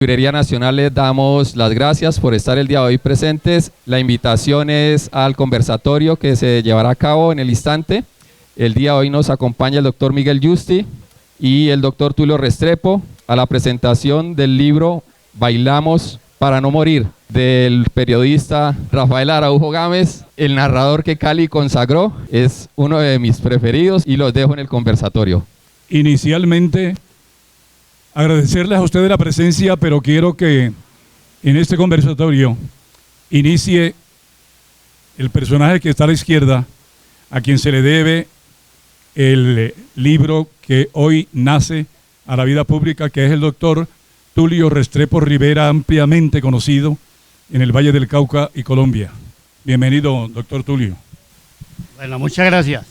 Librería Nacional les damos las gracias por estar el día de hoy presentes. La invitación es al conversatorio que se llevará a cabo en el instante. El día de hoy nos acompaña el doctor Miguel Yusti y el doctor Tulio Restrepo a la presentación del libro Bailamos para no morir, del periodista Rafael Araujo Gámez, el narrador que Cali consagró. Es uno de mis preferidos y los dejo en el conversatorio. Inicialmente, agradecerles a ustedes la presencia, pero quiero que en este conversatorio inicie el personaje que está a la izquierda, a quien se le debe el libro que hoy nace a la vida pública, que es el doctor Tulio Restrepo Rivera, ampliamente conocido en el Valle del Cauca y Colombia. Bienvenido, doctor Tulio. Bueno, muchas gracias.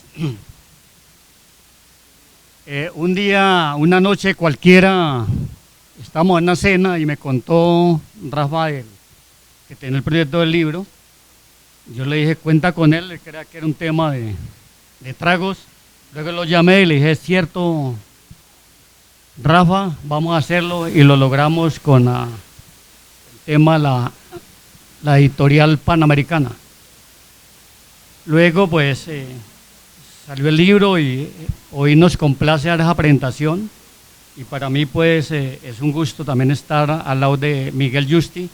Un día, una noche cualquiera, estamos en una cena y me contó Rafael que tenía el proyecto del libro. Yo le dije, cuenta con él, él creía que era un tema de tragos. Luego lo llamé y le dije, es cierto, Rafa, vamos a hacerlo, y lo logramos con el tema la editorial Panamericana. Luego, pues, salió el libro y hoy nos complace dar esa presentación, y para mí pues es un gusto también estar al lado de Miguel Yusti.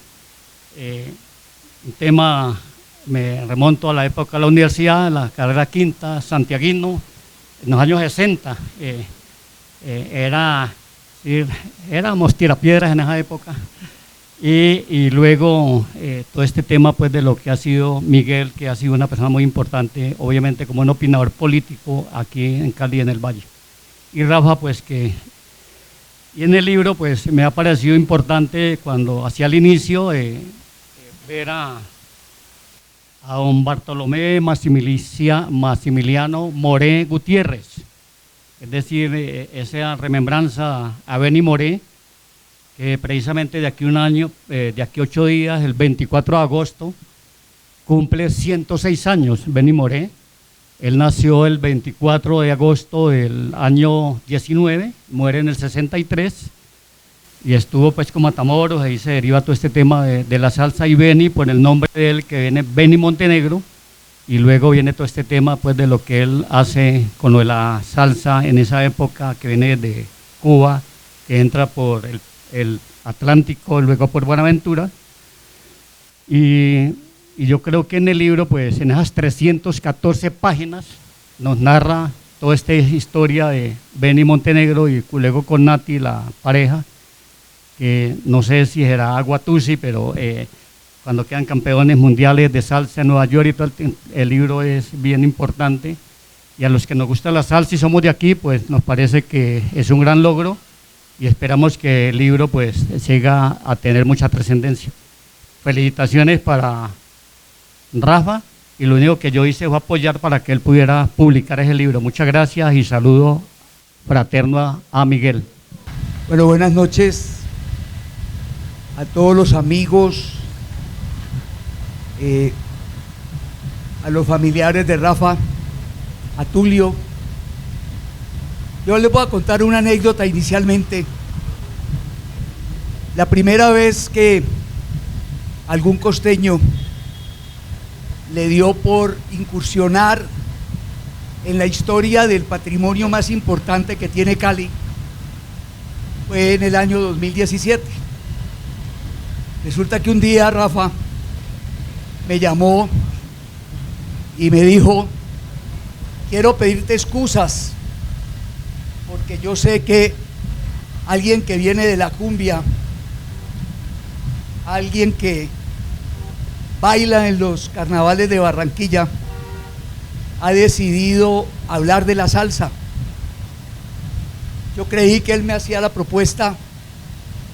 Un tema, me remonto a la época de la universidad, la carrera quinta, santiaguino, en los años 60. Éramos tirapiedras en esa época. Y luego todo este tema pues de lo que ha sido Miguel, que ha sido una persona muy importante, obviamente como un opinador político aquí en Cali, en el Valle. Y Rafa, pues y en el libro pues me ha parecido importante cuando hacía el inicio ver a don Bartolomé Maximiliano Moré Gutiérrez, es decir, esa remembranza a Benny Moré, que precisamente de aquí un año, de aquí 8 días, el 24 de agosto, cumple 106 años Benny Moré. Él nació el 24 de agosto del año 19, muere en el 63, y estuvo pues con Matamoros. Ahí se deriva todo este tema de la salsa, y Benny, por el nombre de él, que viene Benny Montenegro, y luego viene todo este tema pues de lo que él hace con lo de la salsa en esa época, que viene de Cuba, que entra por el Atlántico, luego por Buenaventura, y yo creo que en el libro, pues en esas 314 páginas, nos narra toda esta historia de Benny Montenegro y luego con Nati, la pareja, que no sé si era Aguatusi, pero cuando quedan campeones mundiales de salsa en Nueva York y todo el libro es bien importante, y a los que nos gusta la salsa y somos de aquí, pues nos parece que es un gran logro, y esperamos que el libro pues siga a tener mucha trascendencia. Felicitaciones para Rafa, y lo único que yo hice fue apoyar para que él pudiera publicar ese libro. Muchas gracias y saludo fraterno a Miguel. Bueno, buenas noches a todos los amigos, a los familiares de Rafa, a Tulio. Yo les voy a contar una anécdota inicialmente. La primera vez que algún costeño le dio por incursionar en la historia del patrimonio más importante que tiene Cali fue en el año 2017. Resulta que un día Rafa me llamó y me dijo, quiero pedirte excusas, porque yo sé que alguien que viene de la cumbia, alguien que baila en los carnavales de Barranquilla, ha decidido hablar de la salsa. Yo creí que él me hacía la propuesta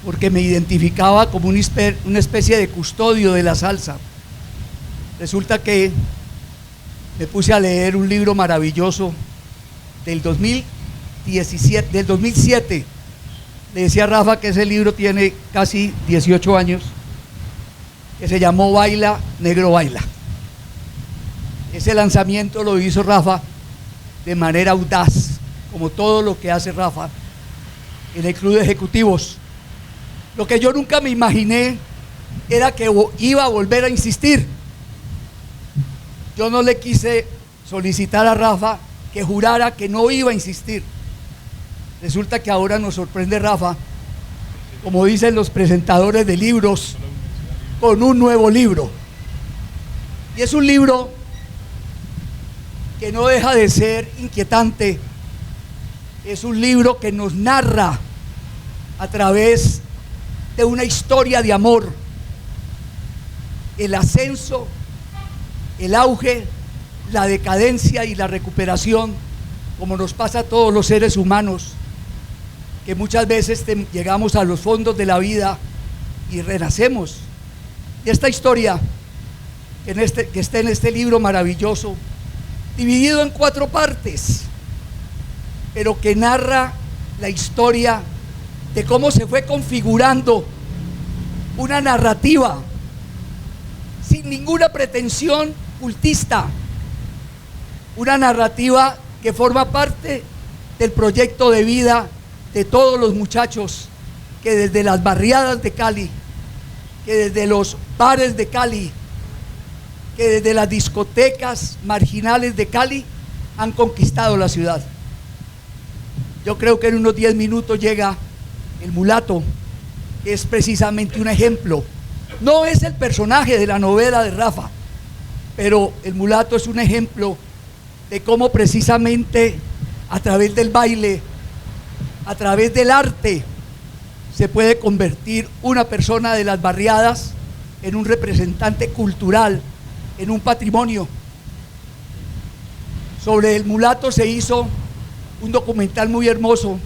porque me identificaba como una especie de custodio de la salsa. Resulta que me puse a leer un libro maravilloso del 2007. Le decía a Rafa que ese libro tiene casi 18 años, que se llamó Baila, Negro Baila. Ese lanzamiento lo hizo Rafa de manera audaz, como todo lo que hace Rafa en el Club de Ejecutivos. Lo que yo nunca me imaginé era que iba a volver a insistir. Yo no le quise solicitar a Rafa que jurara que no iba a insistir. Resulta que ahora nos sorprende Rafa, como dicen los presentadores de libros, con un nuevo libro. Y es un libro que no deja de ser inquietante. Es un libro que nos narra a través de una historia de amor el ascenso, el auge, la decadencia y la recuperación, como nos pasa a todos los seres humanos, que muchas veces llegamos a los fondos de la vida y renacemos. Y esta historia que está en este libro maravilloso, dividido en 4 partes, pero que narra la historia de cómo se fue configurando una narrativa sin ninguna pretensión cultista, una narrativa que forma parte del proyecto de vida de todos los muchachos que desde las barriadas de Cali, que desde los bares de Cali, que desde las discotecas marginales de Cali han conquistado la ciudad. Yo creo que en unos 10 minutos llega el mulato, que es precisamente un ejemplo. No es el personaje de la novela de Rafa, pero el mulato es un ejemplo de cómo precisamente a través del baile, a través del arte, se puede convertir una persona de las barriadas en un representante cultural, en un patrimonio. Sobre el mulato se hizo un documental muy hermoso.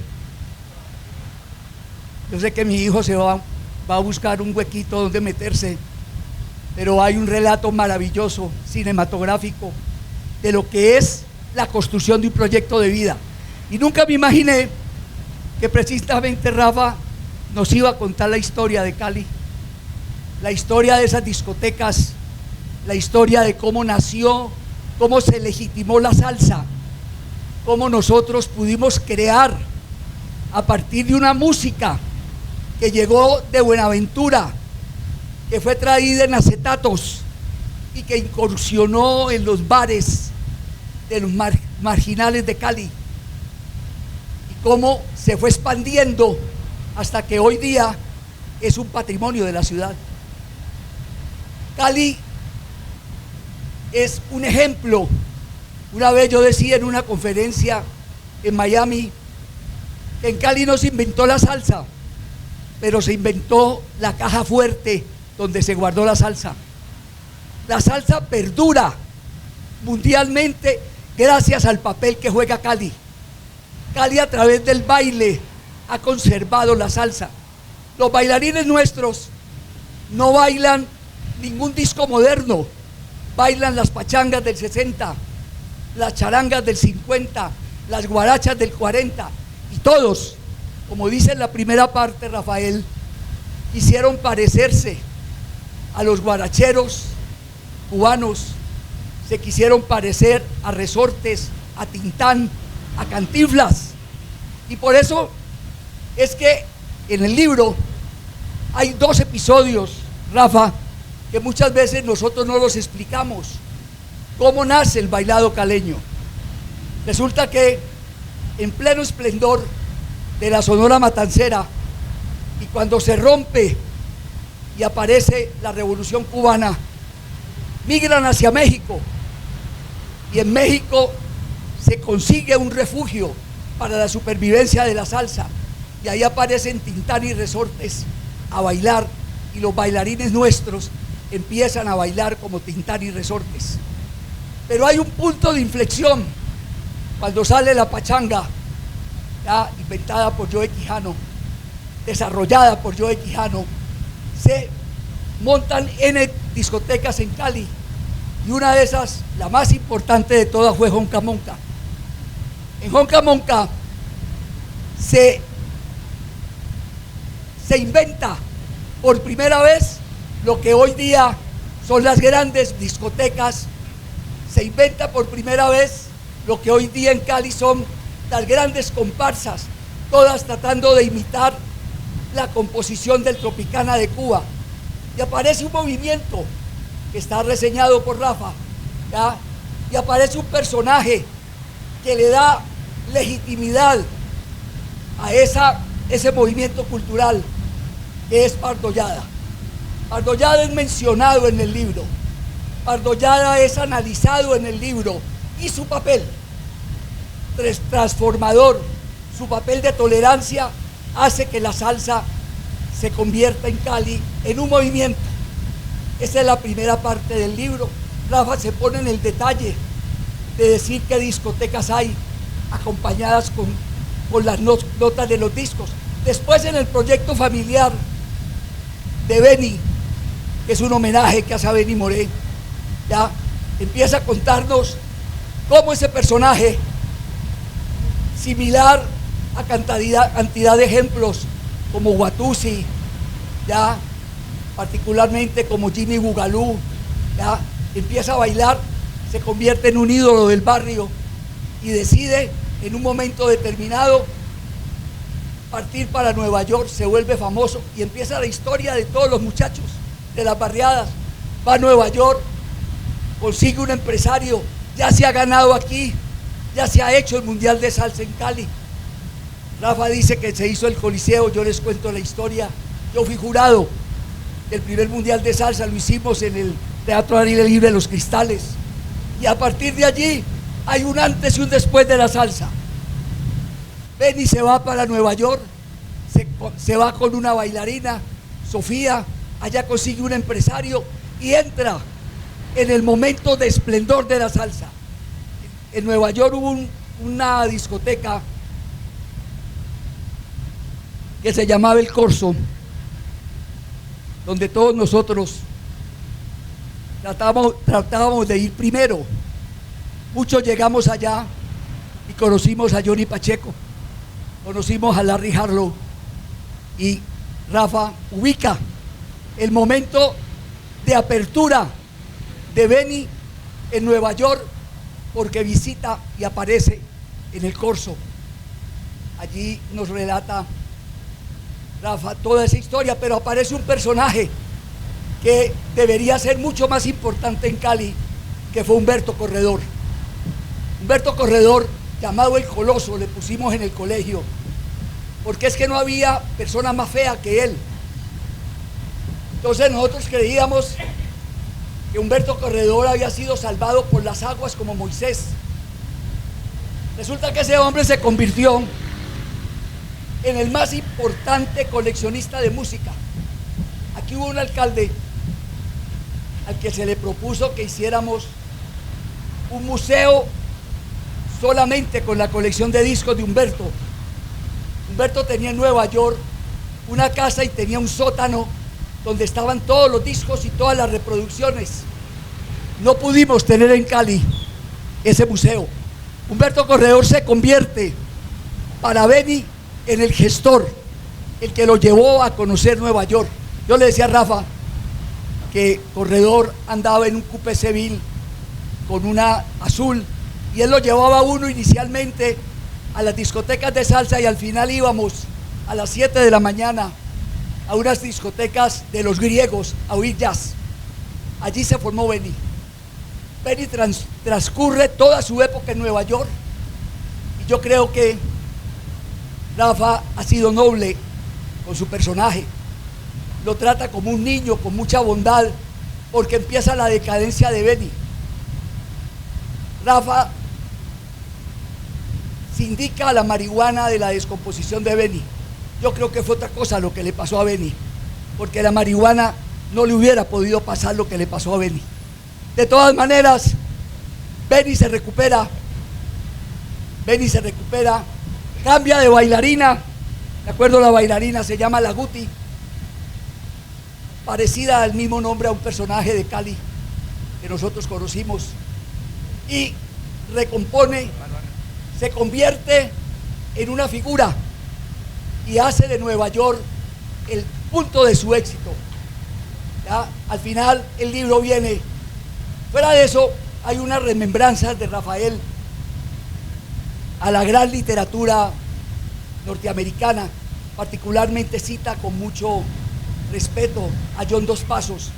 Yo sé que mi hijo se va a buscar un huequito donde meterse, pero hay un relato maravilloso, cinematográfico, de lo que es la construcción de un proyecto de vida. Y nunca me imaginé que precisamente Rafa nos iba a contar la historia de Cali, la historia de esas discotecas, la historia de cómo nació, cómo se legitimó la salsa, cómo nosotros pudimos crear a partir de una música que llegó de Buenaventura, que fue traída en acetatos y que incursionó en los bares de los marginales de Cali, y cómo se fue expandiendo hasta que hoy día es un patrimonio de la ciudad. Cali es un ejemplo. Una vez yo decía en una conferencia en Miami que en Cali no se inventó la salsa, pero se inventó la caja fuerte donde se guardó la salsa. La salsa perdura mundialmente gracias al papel que juega Cali. Cali, a través del baile, ha conservado la salsa. Los bailarines nuestros no bailan ningún disco moderno, bailan las pachangas del 60, las charangas del 50, las guarachas del 40, y todos, como dice en la primera parte Rafael, quisieron parecerse a los guaracheros cubanos, se quisieron parecer a Resortes, a Tintán, a Cantinflas. Y por eso es que en el libro hay 2 episodios, Rafa, que muchas veces nosotros no los explicamos. ¿Cómo nace el bailado caleño? Resulta que en pleno esplendor de la Sonora Matancera, y cuando se rompe y aparece la Revolución Cubana, migran hacia México, y en México se consigue un refugio para la supervivencia de la salsa, y ahí aparecen Tintán y Resortes a bailar, y los bailarines nuestros empiezan a bailar como Tintán y Resortes. Pero hay un punto de inflexión cuando sale la pachanga, ya inventada por Joe Quijano, desarrollada por Joe Quijano. Se montan N discotecas en Cali, y una de esas, la más importante de todas, fue Honcamonca. En Honcamonca se inventa por primera vez lo que hoy día son las grandes discotecas. Se inventa por primera vez lo que hoy día en Cali son las grandes comparsas, todas tratando de imitar la composición del Tropicana de Cuba y aparece un movimiento que está reseñado por Rafa, ¿ya? Y aparece un personaje que le da legitimidad a ese movimiento cultural, que es Pardollada. Pardollada es mencionado en el libro, Pardollada es analizado en el libro, y su papel transformador, su papel de tolerancia, hace que la salsa se convierta en Cali en un movimiento. Esa es la primera parte del libro. Rafa se pone en el detalle de decir qué discotecas hay acompañadas con las notas de los discos. Después, en el proyecto familiar de Benny, que es un homenaje que hace a Benny Moré, ya empieza a contarnos cómo ese personaje, similar a cantidad de ejemplos como Watusi, ya particularmente como Jimmy Bugalú, ya empieza a bailar, se convierte en un ídolo del barrio y decide en un momento determinado partir para Nueva York, se vuelve famoso y empieza la historia de todos los muchachos de las barriadas. Va a Nueva York, consigue un empresario, ya se ha ganado aquí, ya se ha hecho el Mundial de Salsa en Cali. Rafa dice que se hizo el Coliseo, yo les cuento la historia. Yo fui jurado del primer Mundial de Salsa, lo hicimos en el Teatro Aire Libre de Los Cristales. Y a partir de allí hay un antes y un después de la salsa. Benny se va para Nueva York, se va con una bailarina, Sofía, allá consigue un empresario y entra en el momento de esplendor de la salsa. En Nueva York hubo una discoteca que se llamaba El Corso, donde todos nosotros tratábamos de ir primero. Muchos llegamos allá y conocimos a Johnny Pacheco, conocimos a Larry Harlow, y Rafa ubica el momento de apertura de Benny en Nueva York, porque visita y aparece en El Corso. Allí nos relata Rafa toda esa historia, pero aparece un personaje que debería ser mucho más importante en Cali, que fue Humberto Corredor. Humberto Corredor, llamado el Coloso, le pusimos en el colegio, porque es que no había persona más fea que él. Entonces nosotros creíamos que Humberto Corredor había sido salvado por las aguas como Moisés. Resulta que ese hombre se convirtió en el más importante coleccionista de música. Aquí hubo un alcalde al que se le propuso que hiciéramos un museo solamente con la colección de discos de Humberto. Humberto tenía en Nueva York una casa y tenía un sótano donde estaban todos los discos y todas las reproducciones. No pudimos tener en Cali ese museo. Humberto Corredor se convierte para Benny en el gestor, el que lo llevó a conocer Nueva York. Yo le decía a Rafa que Corredor andaba en un coupé Seville con una azul, y él lo llevaba uno inicialmente a las discotecas de salsa, y al final íbamos a las 7 de la mañana a unas discotecas de los griegos a oír jazz. Allí se formó Benny. Benny transcurre toda su época en Nueva York, y yo creo que Rafa ha sido noble con su personaje. Lo trata como un niño, con mucha bondad, porque empieza la decadencia de Benny. Rafa sindica la marihuana de la descomposición de Benny. Yo creo que fue otra cosa lo que le pasó a Benny, porque la marihuana no le hubiera podido pasar lo que le pasó a Benny. De todas maneras, Benny se recupera, cambia de bailarina. De acuerdo, la bailarina se llama La Guti, parecida al mismo nombre a un personaje de Cali que nosotros conocimos, y recompone, se convierte en una figura y hace de Nueva York el punto de su éxito. ¿Ya? Al final el libro viene. Fuera de eso, hay unas remembranzas de Rafael a la gran literatura norteamericana. particularmente cita con mucho respeto a John Dos Passos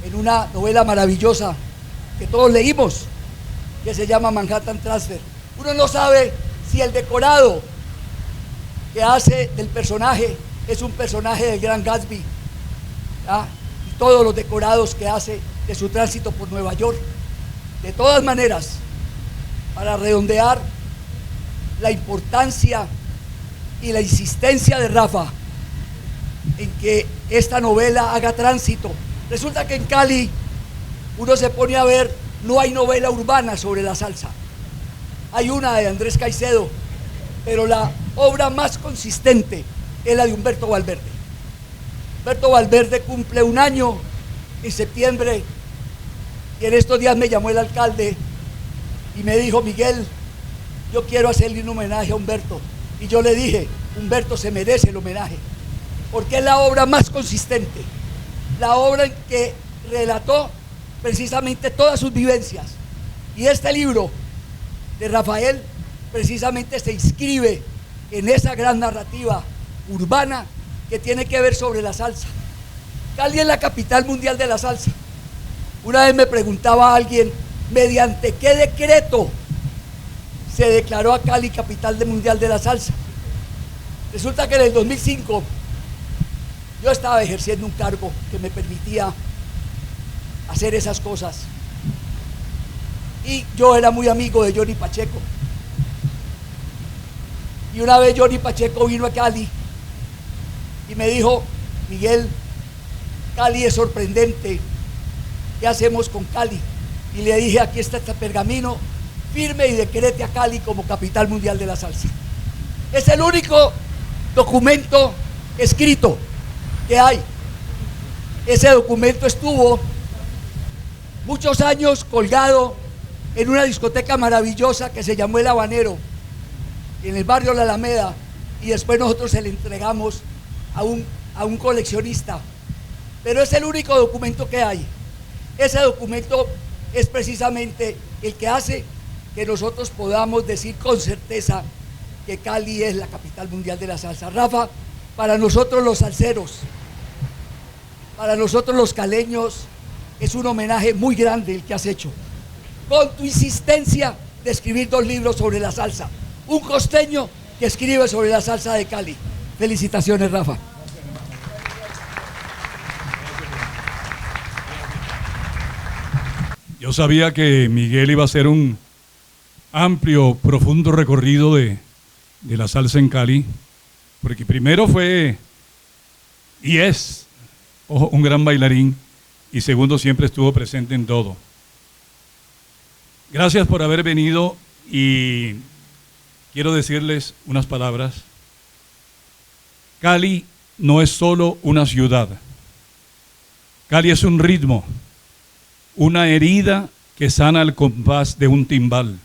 en una novela maravillosa que todos leímos, que se llama Manhattan Transfer. Uno no sabe si el decorado que hace del personaje es un personaje del Gran Gatsby, ¿ya? Y todos los decorados que hace de su tránsito por Nueva York. De todas maneras, para redondear la importancia y la insistencia de Rafa en que esta novela haga tránsito, resulta que en Cali uno se pone a ver, no hay novela urbana sobre la salsa. Hay una de Andrés Caicedo, pero la obra más consistente es la de Humberto Valverde. Humberto Valverde cumple un año en septiembre y en estos días me llamó el alcalde y me dijo: Miguel, yo quiero hacerle un homenaje a Humberto. Y yo le dije: Humberto se merece el homenaje, porque es la obra más consistente, la obra en que relató precisamente todas sus vivencias. Y este libro de Rafael precisamente se inscribe en esa gran narrativa urbana que tiene que ver sobre la salsa. Cali es la capital mundial de la salsa. Una vez me preguntaba a alguien, ¿mediante qué decreto se declaró a Cali capital mundial de la salsa? Resulta que en el 2005 yo estaba ejerciendo un cargo que me permitía hacer esas cosas. Y yo era muy amigo de Johnny Pacheco. Y una vez Johnny Pacheco vino a Cali y me dijo: Miguel, Cali es sorprendente, ¿qué hacemos con Cali? Y le dije: aquí está este pergamino, firme y decrete a Cali como capital mundial de la salsa. Es el único documento escrito que hay. Ese documento estuvo muchos años colgado en una discoteca maravillosa que se llamó El Habanero, en el barrio La Alameda, y después nosotros se le entregamos a un coleccionista. Pero es el único documento que hay. Ese documento es precisamente el que hace que nosotros podamos decir con certeza que Cali es la capital mundial de la salsa. Rafa, para nosotros los salseros, para nosotros los caleños, es un homenaje muy grande el que has hecho, con tu insistencia de escribir 2 libros sobre la salsa. Un costeño que escribe sobre la salsa de Cali. Felicitaciones, Rafa. Yo sabía que Miguel iba a hacer un amplio, profundo recorrido de la salsa en Cali, porque primero fue y es un gran bailarín, y segundo, siempre estuvo presente en todo. Gracias por haber venido, y quiero decirles unas palabras. Cali no es solo una ciudad. Cali es un ritmo, una herida que sana al compás de un timbal,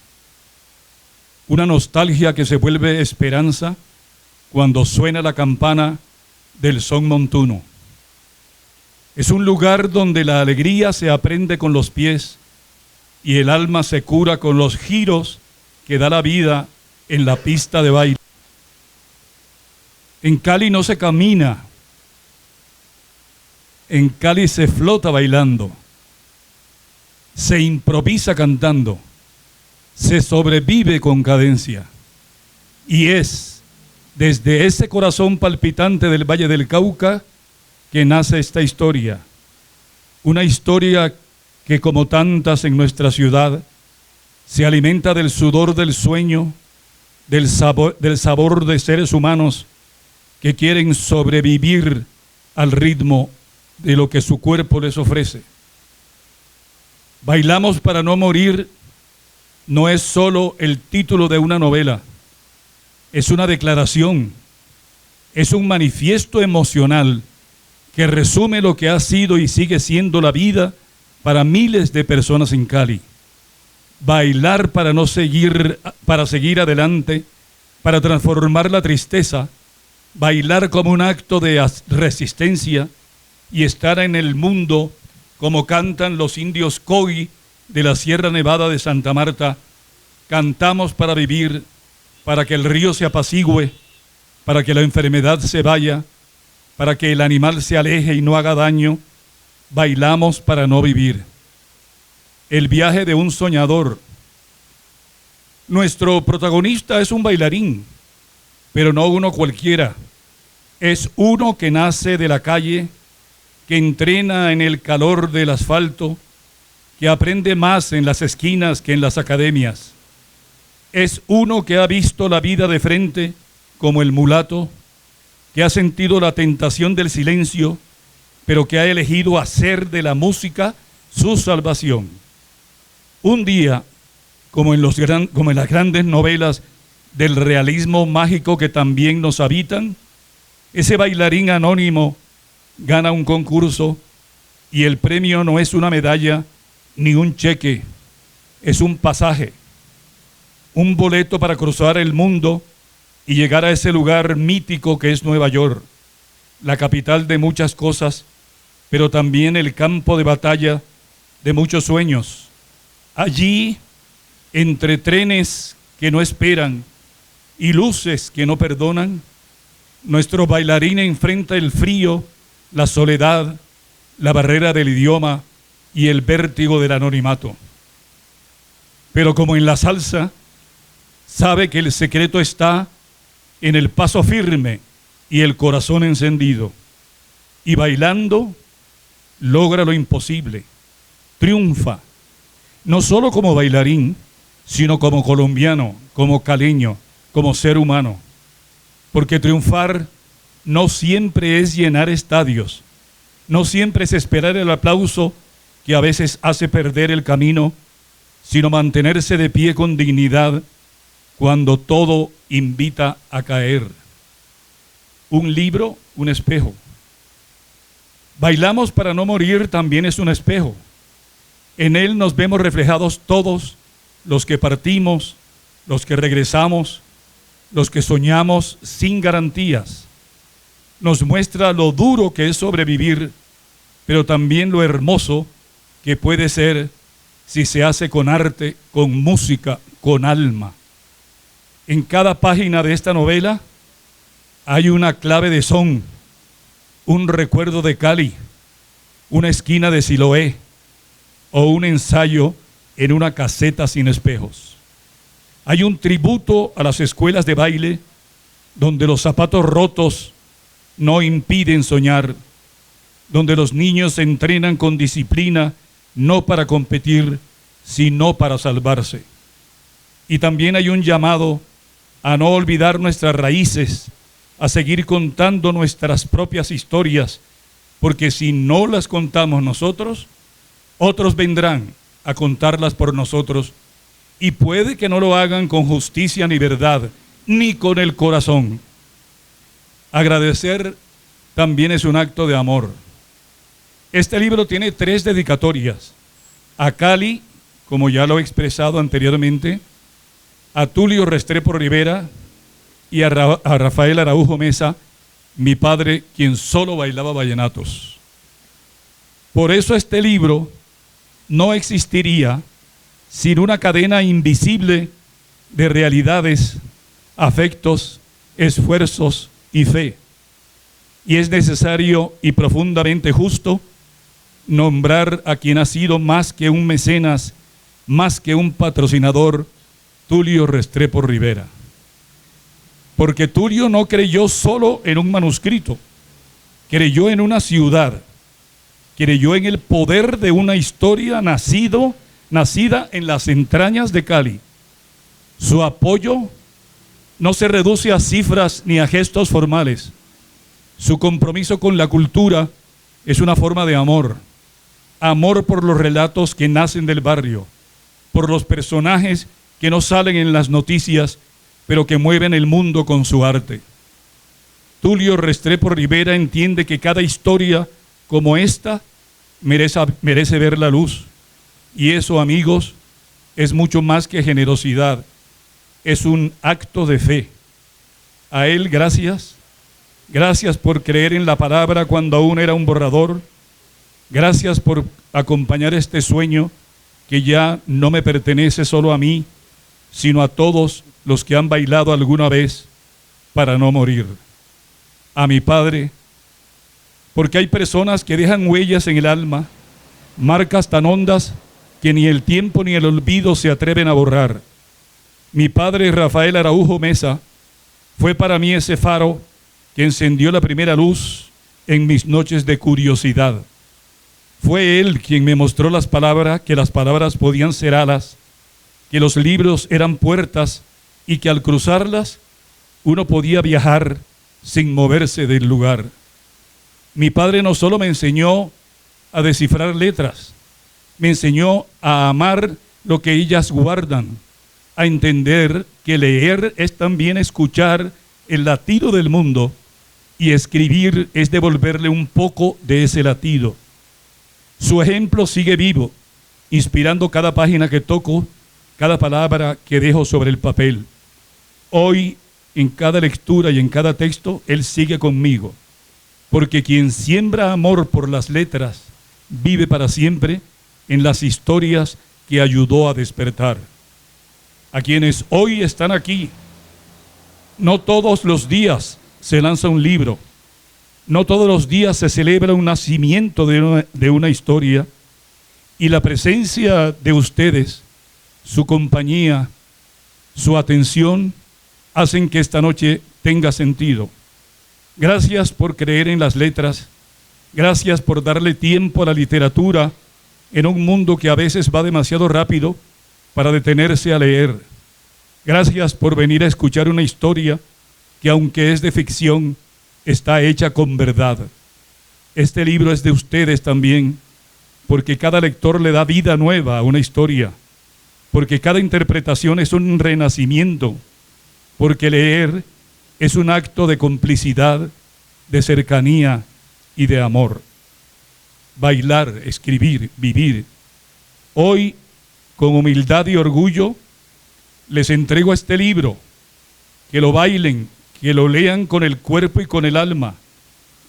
una nostalgia que se vuelve esperanza cuando suena la campana del son montuno. Es un lugar donde la alegría se aprende con los pies y el alma se cura con los giros que da la vida en la pista de baile. En Cali no se camina, en Cali se flota bailando, se improvisa cantando, se sobrevive con cadencia. Y es desde ese corazón palpitante del Valle del Cauca que nace esta historia. Una historia que, como tantas en nuestra ciudad, se alimenta del sudor del sueño, del sabor de seres humanos que quieren sobrevivir al ritmo de lo que su cuerpo les ofrece. Bailamos para no morir no es solo el título de una novela, es una declaración, es un manifiesto emocional que resume lo que ha sido y sigue siendo la vida para miles de personas en Cali. Bailar para seguir adelante, para transformar la tristeza, bailar como un acto de resistencia y estar en el mundo como cantan los indios Coy de la Sierra Nevada de Santa Marta. Cantamos para vivir, para que el río se apacigüe, para que la enfermedad se vaya, para que el animal se aleje y no haga daño, bailamos para no vivir. El viaje de un soñador. Nuestro protagonista es un bailarín, pero no uno cualquiera. Es uno que nace de la calle, que entrena en el calor del asfalto, que aprende más en las esquinas que en las academias. Es uno que ha visto la vida de frente, como el mulato, que ha sentido la tentación del silencio, pero que ha elegido hacer de la música su salvación. Un día, como en las grandes novelas del realismo mágico que también nos habitan, ese bailarín anónimo gana un concurso y el premio no es una medalla ni un cheque, es un pasaje, un boleto para cruzar el mundo y llegar a ese lugar mítico que es Nueva York, la capital de muchas cosas, pero también el campo de batalla de muchos sueños. Allí, entre trenes que no esperan y luces que no perdonan, nuestro bailarín enfrenta el frío, la soledad, la barrera del idioma y el vértigo del anonimato. Pero como en la salsa, sabe que el secreto está en el paso firme y el corazón encendido. Y bailando, logra lo imposible, triunfa, no solo como bailarín, sino como colombiano, como caleño, como ser humano. Porque triunfar no siempre es llenar estadios, no siempre es esperar el aplauso que a veces hace perder el camino, sino mantenerse de pie con dignidad cuando todo invita a caer. Un libro, un espejo. Bailamos para no morir también es un espejo. En él nos vemos reflejados todos, los que partimos, los que regresamos, los que soñamos sin garantías. Nos muestra lo duro que es sobrevivir, pero también lo hermoso que puede ser si se hace con arte, con música, con alma. En cada página de esta novela hay una clave de son, un recuerdo de Cali, una esquina de Siloé o un ensayo en una caseta sin espejos. Hay un tributo a las escuelas de baile donde los zapatos rotos no impiden soñar, donde los niños se entrenan con disciplina no para competir, sino para salvarse. Y también hay un llamado a no olvidar nuestras raíces, a seguir contando nuestras propias historias, porque si no las contamos nosotros, otros vendrán a contarlas por nosotros, y puede que no lo hagan con justicia ni verdad, ni con el corazón. Agradecer también es un acto de amor. Este libro tiene 3 dedicatorias: a Cali, como ya lo he expresado anteriormente, a Tulio Restrepo Rivera y a Rafael Araujo Mesa, mi padre, quien solo bailaba vallenatos. Por eso este libro no existiría sin una cadena invisible de realidades, afectos, esfuerzos y fe. Y es necesario y profundamente justo nombrar a quien ha sido más que un mecenas, más que un patrocinador, Tulio Restrepo Rivera. Porque Tulio no creyó solo en un manuscrito, creyó en una ciudad, creyó en el poder de una historia nacida en las entrañas de Cali. Su apoyo no se reduce a cifras ni a gestos formales. Su compromiso con la cultura es una forma de amor. Amor por los relatos que nacen del barrio, por los personajes que no salen en las noticias, pero que mueven el mundo con su arte. Tulio Restrepo Rivera entiende que cada historia como esta merece ver la luz. Y eso, amigos, es mucho más que generosidad. Es un acto de fe. A él, gracias. Gracias por creer en la palabra cuando aún era un borrador. Gracias por acompañar este sueño que ya no me pertenece solo a mí, sino a todos los que han bailado alguna vez, para no morir. A mi padre, porque hay personas que dejan huellas en el alma, marcas tan hondas que ni el tiempo ni el olvido se atreven a borrar. Mi padre Rafael Araujo Mesa fue para mí ese faro que encendió la primera luz en mis noches de curiosidad. Fue él quien me mostró las palabras, que las palabras podían ser alas, que los libros eran puertas y que al cruzarlas uno podía viajar sin moverse del lugar. Mi padre no solo me enseñó a descifrar letras, me enseñó a amar lo que ellas guardan, a entender que leer es también escuchar el latido del mundo y escribir es devolverle un poco de ese latido. Su ejemplo sigue vivo, inspirando cada página que toco, cada palabra que dejo sobre el papel. Hoy, en cada lectura y en cada texto, él sigue conmigo, porque quien siembra amor por las letras vive para siempre en las historias que ayudó a despertar. A quienes hoy están aquí, no todos los días se lanza un libro, no todos los días se celebra un nacimiento de una historia, y la presencia de ustedes, su compañía, su atención, hacen que esta noche tenga sentido. Gracias por creer en las letras, gracias por darle tiempo a la literatura en un mundo que a veces va demasiado rápido para detenerse a leer. Gracias por venir a escuchar una historia que, aunque es de ficción, está hecha con verdad. Este libro es de ustedes también, porque cada lector le da vida nueva a una historia, porque cada interpretación es un renacimiento, porque leer es un acto de complicidad, de cercanía y de amor. Bailar, escribir, vivir. Hoy, con humildad y orgullo, les entrego este libro. Que lo bailen, que lo lean con el cuerpo y con el alma,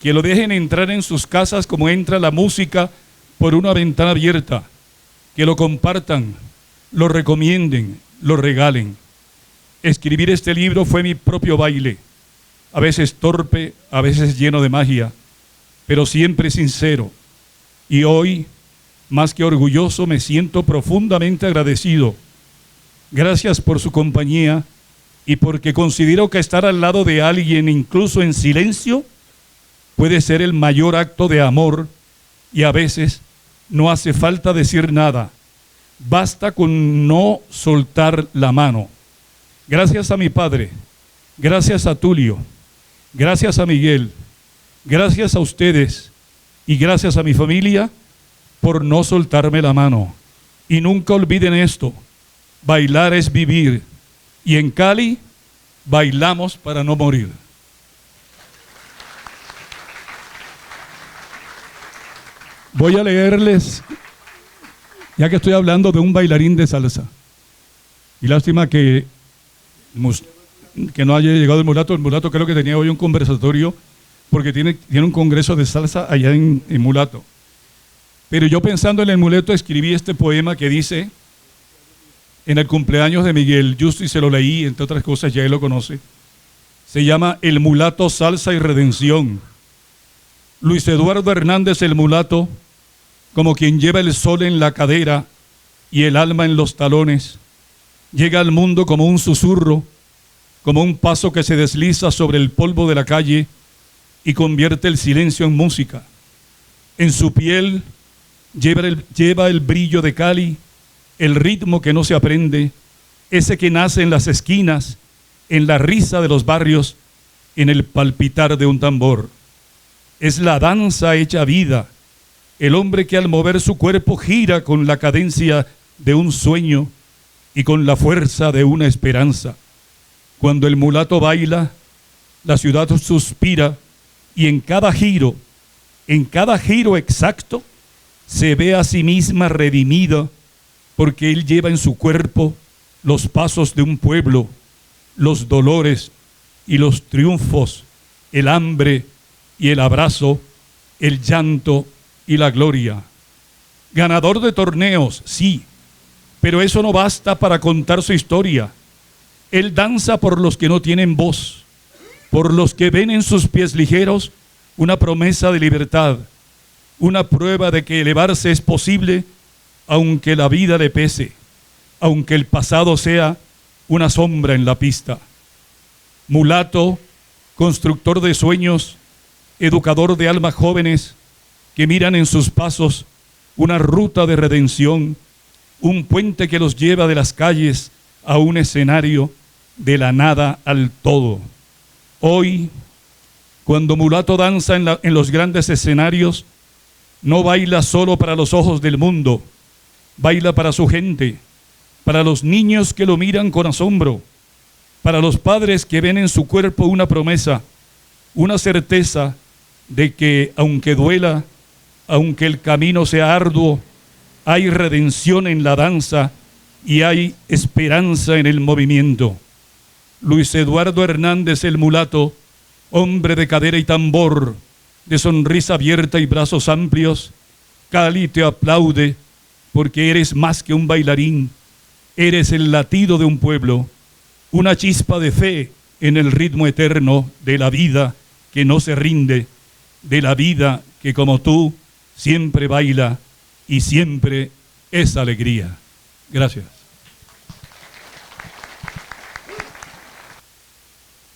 que lo dejen entrar en sus casas como entra la música por una ventana abierta, que lo compartan, lo recomienden, lo regalen. Escribir este libro fue mi propio baile, a veces torpe, a veces lleno de magia, pero siempre sincero. Y hoy, más que orgulloso, me siento profundamente agradecido. Gracias por su compañía y porque considero que estar al lado de alguien, incluso en silencio, puede ser el mayor acto de amor, y a veces no hace falta decir nada. Basta con no soltar la mano. Gracias a mi padre, gracias a Tulio, gracias a Miguel, gracias a ustedes y gracias a mi familia por no soltarme la mano. Y nunca olviden esto: bailar es vivir, y en Cali bailamos para no morir. Voy a leerles, ya que estoy hablando de un bailarín de salsa, y lástima que no haya llegado el mulato. El mulato creo que tenía hoy un conversatorio, porque tiene un congreso de salsa allá en Mulato. Pero yo, pensando en el mulato, escribí este poema que dice, en el cumpleaños de Miguel Justo, y se lo leí, entre otras cosas, ya él lo conoce. Se llama El Mulato, Salsa y Redención. Luis Eduardo Hernández el Mulato, como quien lleva el sol en la cadera y el alma en los talones, llega al mundo como un susurro, como un paso que se desliza sobre el polvo de la calle y convierte el silencio en música. En su piel lleva el brillo de Cali, el ritmo que no se aprende, ese que nace en las esquinas, en la risa de los barrios, en el palpitar de un tambor. Es la danza hecha vida, el hombre que al mover su cuerpo gira con la cadencia de un sueño y con la fuerza de una esperanza. Cuando el mulato baila, la ciudad suspira, y en cada giro exacto, se ve a sí misma redimida, porque él lleva en su cuerpo los pasos de un pueblo, los dolores y los triunfos, el hambre y el abrazo, el llanto y la gloria. Ganador de torneos, sí, pero eso no basta para contar su historia. Él danza por los que no tienen voz, por los que ven en sus pies ligeros una promesa de libertad, una prueba de que elevarse es posible, aunque la vida le pese, aunque el pasado sea una sombra en la pista. Mulato, constructor de sueños, educador de almas jóvenes que miran en sus pasos una ruta de redención, un puente que los lleva de las calles a un escenario de la nada al todo. Hoy, cuando Mulato danza en los grandes escenarios, no baila solo para los ojos del mundo, baila para su gente, para los niños que lo miran con asombro, para los padres que ven en su cuerpo una promesa, una certeza de que aunque duela, aunque el camino sea arduo, hay redención en la danza y hay esperanza en el movimiento. Luis Eduardo Hernández el Mulato, hombre de cadera y tambor, de sonrisa abierta y brazos amplios, Cali te aplaude porque eres más que un bailarín, eres el latido de un pueblo, una chispa de fe en el ritmo eterno de la vida que no se rinde, de la vida que como tú siempre baila y siempre es alegría. Gracias.